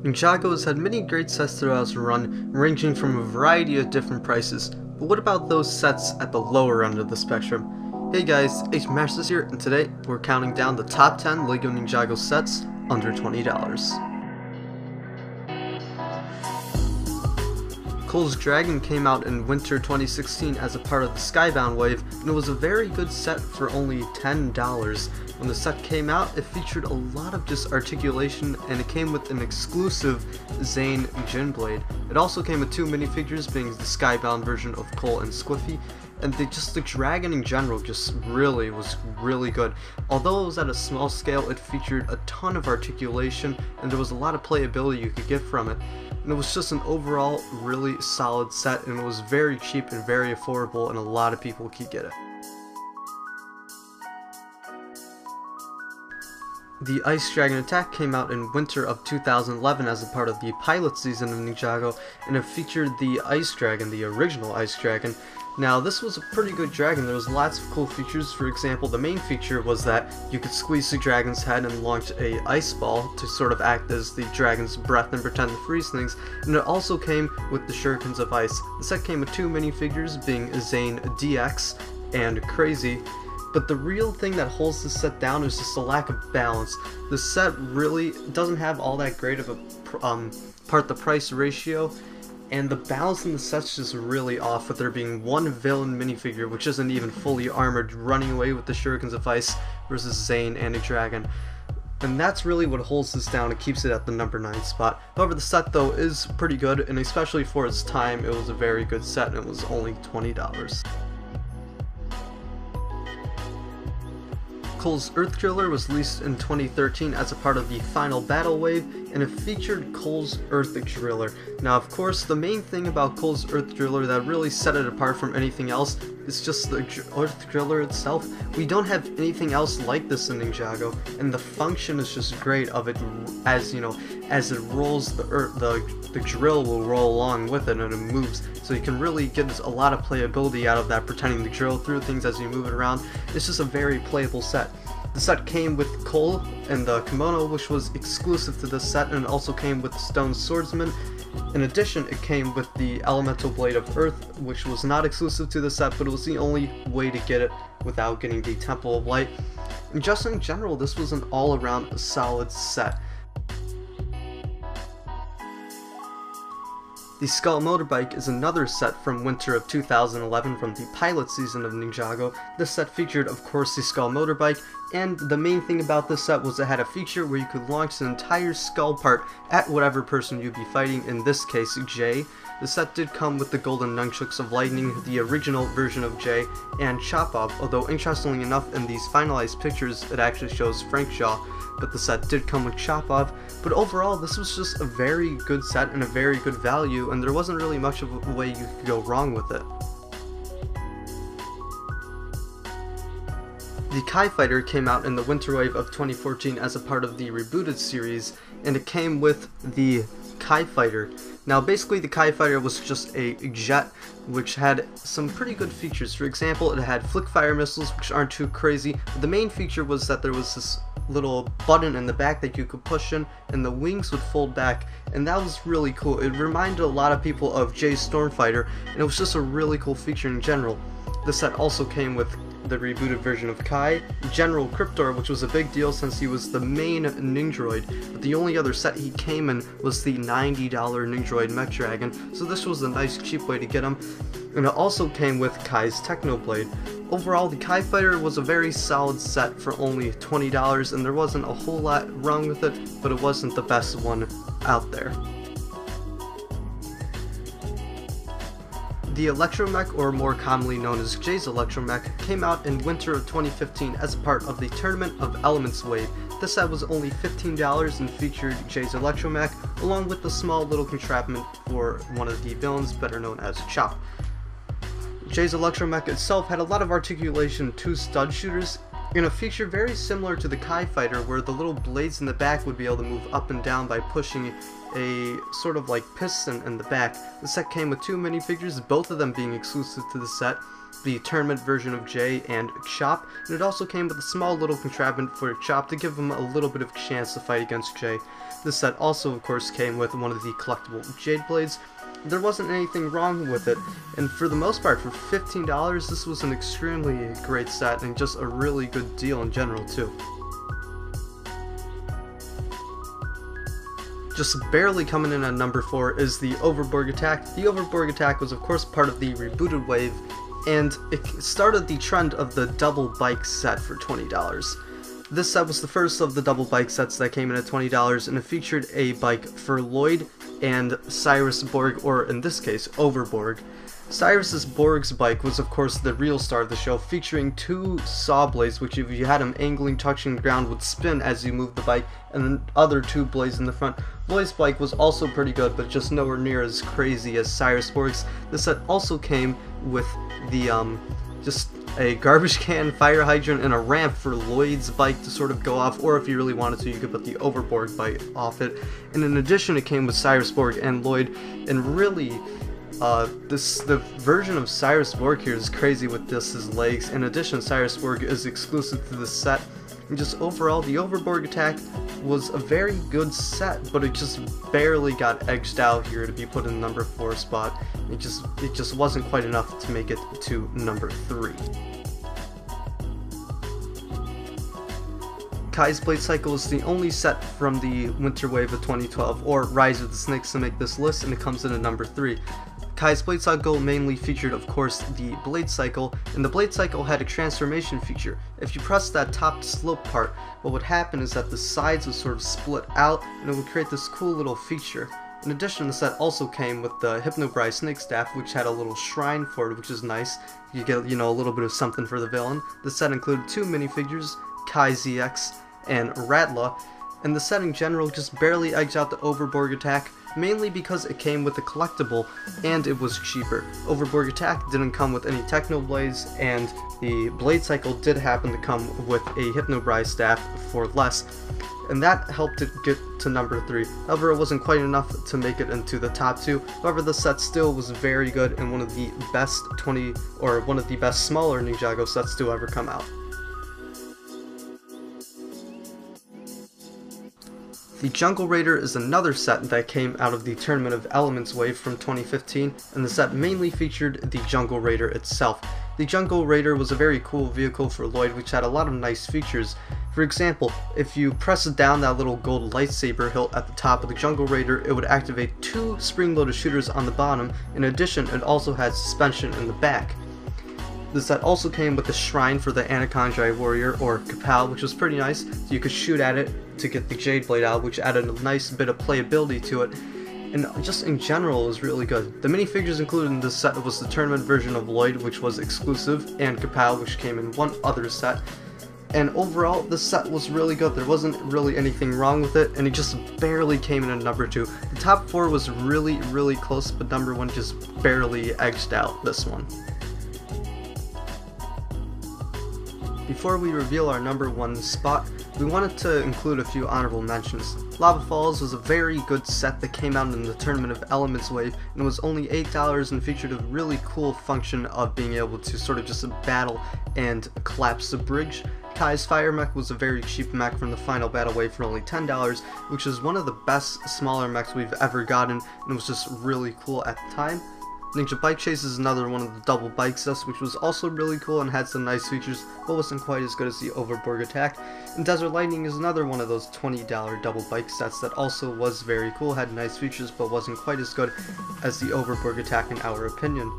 Ninjago has had many great sets throughout its run, ranging from a variety of different prices, but what about those sets at the lower end of the spectrum? Hey guys, H-Masters here, and today we're counting down the top 10 LEGO Ninjago sets under $20. Cole's Dragon came out in winter 2016 as a part of the Skybound wave, and it was a very good set for only $10. When the set came out, it featured a lot of just articulation, and it came with an exclusive Zane Jin Blade. It also came with two minifigures, being the Skybound version of Cole and Squiffy, and the dragon in general just was really good. Although it was at a small scale, it featured a ton of articulation, and there was a lot of playability you could get from it. And it was just an overall really solid set, and it was very cheap and very affordable, and a lot of people could get it. The Ice Dragon Attack came out in winter of 2011 as a part of the pilot season of Ninjago, and it featured the Ice Dragon, the original Ice Dragon. Now, this was a pretty good dragon. There was lots of cool features. For example, the main feature was that you could squeeze the dragon's head and launch a ice ball to sort of act as the dragon's breath and pretend to freeze things, and it also came with the Shurikens of Ice. The set came with two minifigures, being Zane DX and Crazy. But the real thing that holds this set down is just a lack of balance. The set really doesn't have all that great of a part-to-price ratio, and the balance in the set's just really off, with there being one villain minifigure which isn't even fully armored running away with the Shurikens of Ice versus Zane and a dragon. And that's really what holds this down and keeps it at the number 9 spot. However, the set though is pretty good, and especially for its time, it was a very good set, and it was only $20. Cole's Earth Driller was released in 2013 as a part of the final battle wave, and it featured Cole's Earth Driller. Now, of course, the main thing about Cole's Earth Driller that really set it apart from anything else is just the Earth Driller itself. We don't have anything else like this in Ninjago, and the function is just great of it. As you know, as it rolls, the drill will roll along with it, and it moves. So you can really get a lot of playability out of that, pretending to drill through things as you move it around. It's just a very playable set. The set came with Cole and the kimono, which was exclusive to this set, and it also came with the Stone Swordsman. In addition, it came with the Elemental Blade of Earth, which was not exclusive to the set, but it was the only way to get it without getting the Temple of Light. And just in general, this was an all-around solid set. The Skull Motorbike is another set from winter of 2011 from the pilot season of Ninjago. This set featured, of course, the Skull Motorbike, and the main thing about this set was it had a feature where you could launch an entire skull part at whatever person you'd be fighting, in this case, Jay. The set did come with the Golden Nunchucks of Lightning, the original version of Jay, and Chop-Off, although interestingly enough, in these finalized pictures, it actually shows Frank Shaw, but the set did come with Chop-Off. But overall, this was just a very good set and a very good value, and there wasn't really much of a way you could go wrong with it. The Kai Fighter came out in the winter wave of 2014 as a part of the rebooted series, and it came with the Kai Fighter. Now, basically, the Kai Fighter was just a jet which had some pretty good features. For example, it had flick fire missiles, which aren't too crazy, but the main feature was that there was this little button in the back that you could push in, and the wings would fold back, and that was really cool. It reminded a lot of people of Jay's Stormfighter, and it was just a really cool feature in general. The set also came with the rebooted version of Kai, General Cryptor, which was a big deal since he was the main Ninjroid, but the only other set he came in was the $90 Ninjroid Mech Dragon, so this was a nice cheap way to get him. And it also came with Kai's Technoblade. Overall, the Kai Fighter was a very solid set for only $20, and there wasn't a whole lot wrong with it, but it wasn't the best one out there. The Electromech, or more commonly known as Jay's Electromech, came out in winter of 2015 as a part of the Tournament of Elements wave. This set was only $15 and featured Jay's Electromech, along with the small little contraption for one of the villains, better known as Chop. Jay's Electromech itself had a lot of articulation to stud shooters, in a feature very similar to the Kai Fighter, where the little blades in the back would be able to move up and down by pushing a sort of like piston in the back. The set came with two minifigures, both of them being exclusive to the set, the tournament version of Jay and Chop, and it also came with a small little contrivance for Chop to give him a little bit of a chance to fight against Jay. This set also, of course, came with one of the collectible Jade Blades. There wasn't anything wrong with it, and for the most part, for $15, this was an extremely great set and just a really good deal in general, too. Just barely coming in at number 4 is the Overborg Attack. The Overborg Attack was, of course, part of the rebooted wave, and it started the trend of the double bike set for $20. This set was the first of the double bike sets that came in at $20, and it featured a bike for Lloyd and Cyrus Borg, or in this case, Overborg. Cyrus Borg's bike was, of course, the real star of the show, featuring 2 saw blades, which if you had them angling, touching the ground, would spin as you moved the bike, and then other 2 blades in the front. Lloyd's bike was also pretty good, but just nowhere near as crazy as Cyrus Borg's. This set also came with the, just a garbage can, fire hydrant, and a ramp for Lloyd's bike to sort of go off, or if you really wanted to, you could put the Overborg bike off it. And in addition, it came with Cyrus Borg and Lloyd, and really, the version of Cyrus Borg here is crazy with his legs. In addition, Cyrus Borg is exclusive to this set. And just overall, the Overborg Attack was a very good set, but it just barely got edged out here to be put in the number 4 spot. It just wasn't quite enough to make it to number 3. Kai's Blade Cycle is the only set from the Winter Wave of 2012, or Rise of the Snakes, to make this list, and it comes in at number 3. Kai's Blade Cycle mainly featured, of course, the Blade Cycle, and the Blade Cycle had a transformation feature. If you press that top slope part, what would happen is that the sides would sort of split out, and it would create this cool little feature. In addition, the set also came with the Hypnobrai Snake Staff, which had a little shrine for it, which is nice. You get, a little bit of something for the villain. The set included 2 minifigures, Kai ZX and Ratla, and the set in general just barely edged out the Overborg Attack, mainly because it came with a collectible and it was cheaper. Overborg Attack didn't come with any Techno Blades, and the Blade Cycle did happen to come with a Hypnobrai staff for less, and that helped it get to number 3. However, it wasn't quite enough to make it into the top 2. However, the set still was very good and one of the best smaller Ninjago sets to ever come out. The Jungle Raider is another set that came out of the Tournament of Elements wave from 2015, and the set mainly featured the Jungle Raider itself. The Jungle Raider was a very cool vehicle for Lloyd, which had a lot of nice features. For example, if you press down that little gold lightsaber hilt at the top of the Jungle Raider, it would activate 2 spring-loaded shooters on the bottom. In addition, it also had suspension in the back. The set also came with a shrine for the Anaconjai Warrior, or Kapow, which was pretty nice. So you could shoot at it to get the Jade Blade out, which added a nice bit of playability to it. And just in general, it was really good. The minifigures included in this set was the tournament version of Lloyd, which was exclusive, and Kapow, which came in one other set. And overall, this set was really good. There wasn't really anything wrong with it, and it just barely came in at number 2. The top 4 was really, really close, but number 1 just barely edged out this one. Before we reveal our number 1 spot, we wanted to include a few honorable mentions. Lava Falls was a very good set that came out in the Tournament of Elements wave, and was only $8 and featured a really cool function of being able to sort of just battle and collapse the bridge. Kai's Fire Mech was a very cheap mech from the final battle wave for only $10, which is one of the best smaller mechs we've ever gotten, and it was just really cool at the time. Ninja Bike Chase is another one of the double bike sets, which was also really cool and had some nice features, but wasn't quite as good as the Overborg Attack. And Desert Lightning is another one of those $20 double bike sets that also was very cool, had nice features, but wasn't quite as good as the Overborg Attack in our opinion.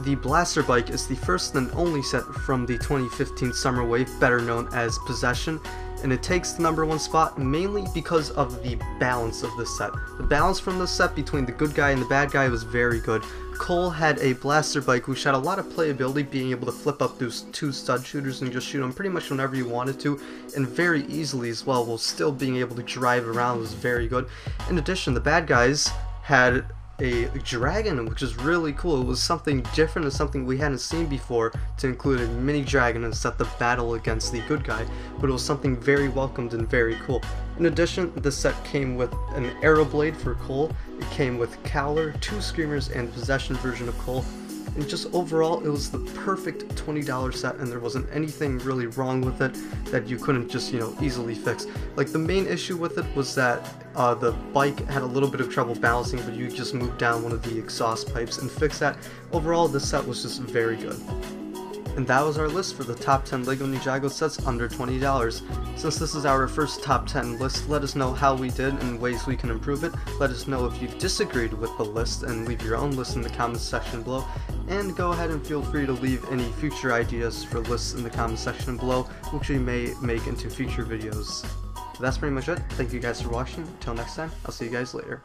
The Blaster Bike is the first and only set from the 2015 Summer Wave, better known as Possession, and it takes the number 1 spot mainly because of the balance of this set. The balance from this set between the good guy and the bad guy was very good. Cole had a blaster bike which had a lot of playability, being able to flip up those 2 stud shooters and just shoot them pretty much whenever you wanted to, and very easily as well, while still being able to drive around was very good. In addition, the bad guys had a dragon, which is really cool. It was something different and something we hadn't seen before, to include a mini dragon and set the battle against the good guy, but it was something very welcomed and very cool. In addition, the set came with an arrow blade for Cole, it came with Cowler, 2 Screamers, and Possession version of Cole. And just overall, it was the perfect $20 set, and there wasn't anything really wrong with it that you couldn't just, easily fix. Like, the main issue with it was that the bike had a little bit of trouble balancing, but you just moved down one of the exhaust pipes and fix that. Overall, the set was just very good. And that was our list for the top 10 LEGO Ninjago sets under $20. Since this is our first top 10 list, let us know how we did and ways we can improve it. Let us know if you disagreed with the list and leave your own list in the comments section below. And go ahead and feel free to leave any future ideas for lists in the comments section below, which we may make into future videos. So that's pretty much it. Thank you guys for watching. Until next time, I'll see you guys later.